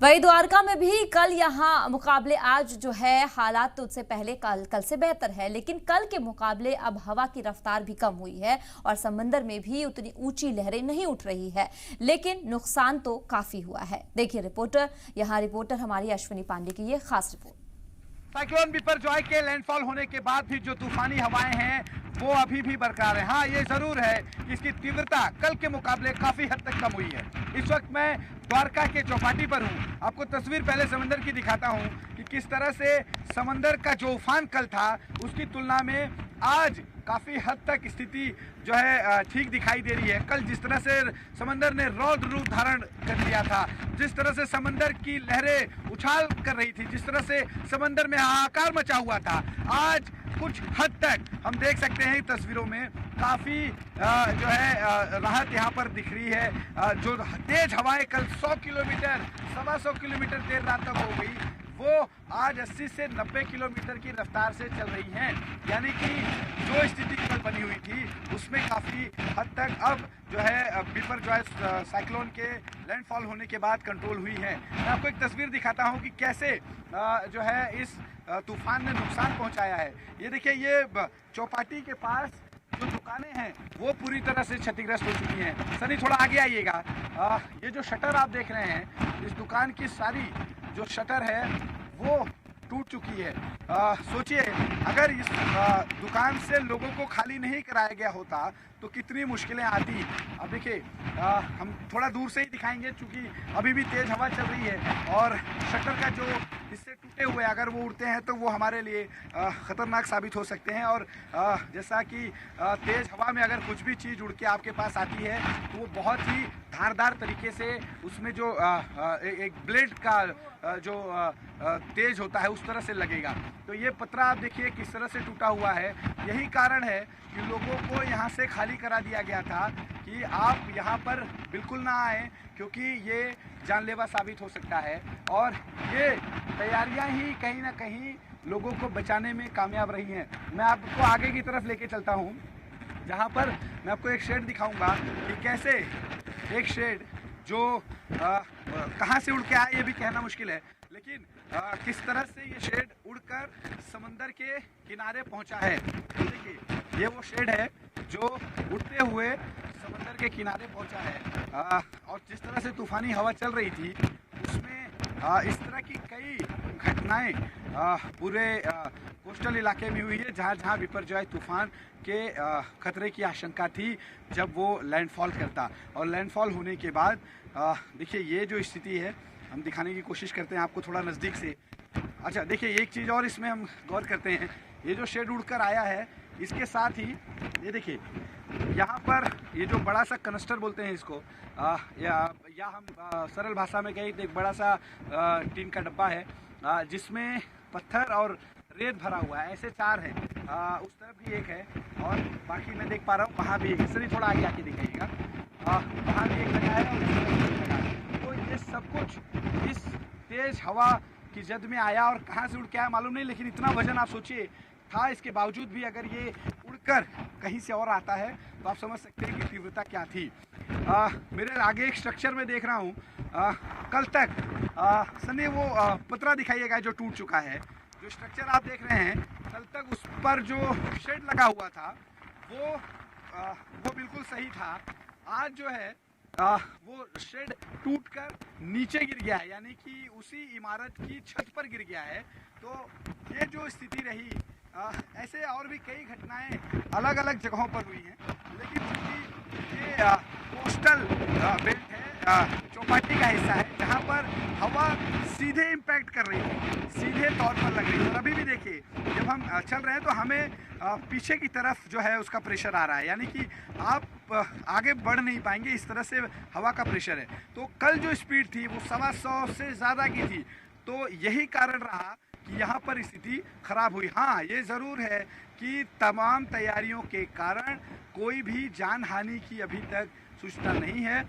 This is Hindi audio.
वही द्वारका में भी कल यहाँ मुकाबले आज जो है हालात तो उससे पहले कल से बेहतर है, लेकिन कल के मुकाबले अब हवा की रफ्तार भी कम हुई है और समंदर में भी उतनी ऊंची लहरें नहीं उठ रही है, लेकिन नुकसान तो काफी हुआ है। देखिए रिपोर्टर हमारी अश्विनी पांडे की ये खास रिपोर्ट। साइक्लोन बिपरजॉय के लैंडफॉल होने के बाद भी जो तूफानी हवाएं हैं वो अभी भी बरकरार है। हाँ, ये जरूर है कि इसकी तीव्रता कल के मुकाबले काफी हद तक कम हुई है। इस वक्त मैं द्वारका के चौपाटी पर हूँ। आपको तस्वीर पहले समंदर की दिखाता हूँ कि किस तरह से समंदर का जो उफान कल था उसकी तुलना में आज काफ़ी हद तक स्थिति जो है ठीक दिखाई दे रही है। कल जिस तरह से समंदर ने रौद्र रूप धारण कर लिया था, जिस तरह से समंदर की लहरें उछाल कर रही थी, जिस तरह से समंदर में हाहाकार मचा हुआ था, आज कुछ हद तक हम देख सकते हैं तस्वीरों में काफ़ी जो है राहत यहाँ पर दिख रही है। जो तेज हवाएं कल 100 किलोमीटर 125 किलोमीटर देर रात तक हो गई, वो आज 80 से 90 किलोमीटर की रफ्तार से चल रही हैं। यानी कि जो स्थिति कल बनी हुई थी उसमें काफ़ी हद तक अब जो है बिपरजॉय साइक्लोन के लैंडफॉल होने के बाद कंट्रोल हुई है। मैं आपको एक तस्वीर दिखाता हूं कि कैसे जो है इस तूफान ने नुकसान पहुंचाया है। ये देखिए, ये चौपाटी के पास जो दुकानें हैं वो पूरी तरह से क्षतिग्रस्त हो चुकी हैं। सनी थोड़ा आगे आइएगा। ये जो शटर आप देख रहे हैं, इस दुकान की सारी जो शटर है वो टूट चुकी है। सोचिए, अगर इस दुकान से लोगों को खाली नहीं कराया गया होता तो कितनी मुश्किलें आती। अब देखिए, हम थोड़ा दूर से ही दिखाएंगे क्योंकि अभी भी तेज़ हवा चल रही है और शटर का जो हिस्से टूटे हुए अगर वो उड़ते हैं तो वो हमारे लिए ख़तरनाक साबित हो सकते हैं। और जैसा कि तेज़ हवा में अगर कुछ भी चीज़ उड़ के आपके पास आती है तो वो बहुत ही धारदार तरीके से उसमें जो एक ब्लेड का जो तेज होता है उस तरह से लगेगा। तो ये पतरा आप देखिए किस तरह से टूटा हुआ है। यही कारण है कि लोगों को यहाँ से खाली करा दिया गया था कि आप यहाँ पर बिल्कुल ना आएँ, क्योंकि ये जानलेवा साबित हो सकता है। और ये तैयारियाँ ही कहीं ना कहीं लोगों को बचाने में कामयाब रही हैं। मैं आपको आगे की तरफ लेके चलता हूँ, जहाँ पर मैं आपको एक शेड दिखाऊंगा कि कैसे एक शेड जो कहाँ से उड़ के आया ये भी कहना मुश्किल है, लेकिन किस तरह से ये शेड उड़कर समंदर के किनारे पहुंचा है। तो देखिए, ये वो शेड है जो उड़ते हुए समंदर के किनारे पहुंचा है। और जिस तरह से तूफानी हवा चल रही थी उसमें इस तरह की कई घटनाएं पूरे कोस्टल इलाके में हुई है, जहाँ जहाँ बिपरजॉय तूफान के खतरे की आशंका थी जब वो लैंडफॉल करता। और लैंडफॉल होने के बाद देखिए, ये जो स्थिति है हम दिखाने की कोशिश करते हैं आपको थोड़ा नज़दीक से। अच्छा देखिए, एक चीज़ और इसमें हम गौर करते हैं, ये जो शेड उड़कर आया है इसके साथ ही ये देखिए, यहाँ पर ये जो बड़ा सा कनस्टर बोलते हैं इसको, या हम सरल भाषा में कहें तो एक बड़ा सा टीन का डब्बा है जिसमें पत्थर और रेत भरा हुआ है। ऐसे 4 हैं। उस तरफ भी एक है और बाकी मैं देख पा रहा हूँ वहाँ भी एक। इसलिए थोड़ा आगे आके दिखाइएगा, वहाँ भी एक लगा है और इस तरफ भी एक लगा है। तो ये सब कुछ इस तेज हवा की जद में आया और कहाँ से उड़ के आया मालूम नहीं, लेकिन इतना वजन आप सोचिए था। इसके बावजूद भी अगर ये उड़कर कहीं से और आता है तो आप समझ सकते हैं कि तीव्रता क्या थी। मेरे आगे एक स्ट्रक्चर में देख रहा हूँ, कल तक सनी वो पतरा दिखाइएगा जो टूट चुका है। जो स्ट्रक्चर आप देख रहे हैं, कल तक उस पर जो शेड लगा हुआ था वो बिल्कुल सही था। आज जो है वो शेड टूटकर नीचे गिर गया है, यानी कि उसी इमारत की छत पर गिर गया है। तो ये जो स्थिति रही, ऐसे और भी कई घटनाएं अलग अलग जगहों पर हुई हैं, लेकिन चूंकि ये कोस्टल बेल्ट है, चौपाटी का हिस्सा है, जहां पर हवा सीधे इम्पैक्ट कर रही है, सीधे तौर पर लग रही है। और अभी भी देखिए, जब हम चल रहे हैं तो हमें पीछे की तरफ जो है उसका प्रेशर आ रहा है, यानी कि आप आगे बढ़ नहीं पाएंगे, इस तरह से हवा का प्रेशर है। तो कल जो स्पीड थी वो 125 से ज़्यादा की थी। तो यही कारण रहा कि यहाँ पर स्थिति खराब हुई। हाँ, ये ज़रूर है कि तमाम तैयारियों के कारण कोई भी जान हानि की अभी तक सूचना नहीं है।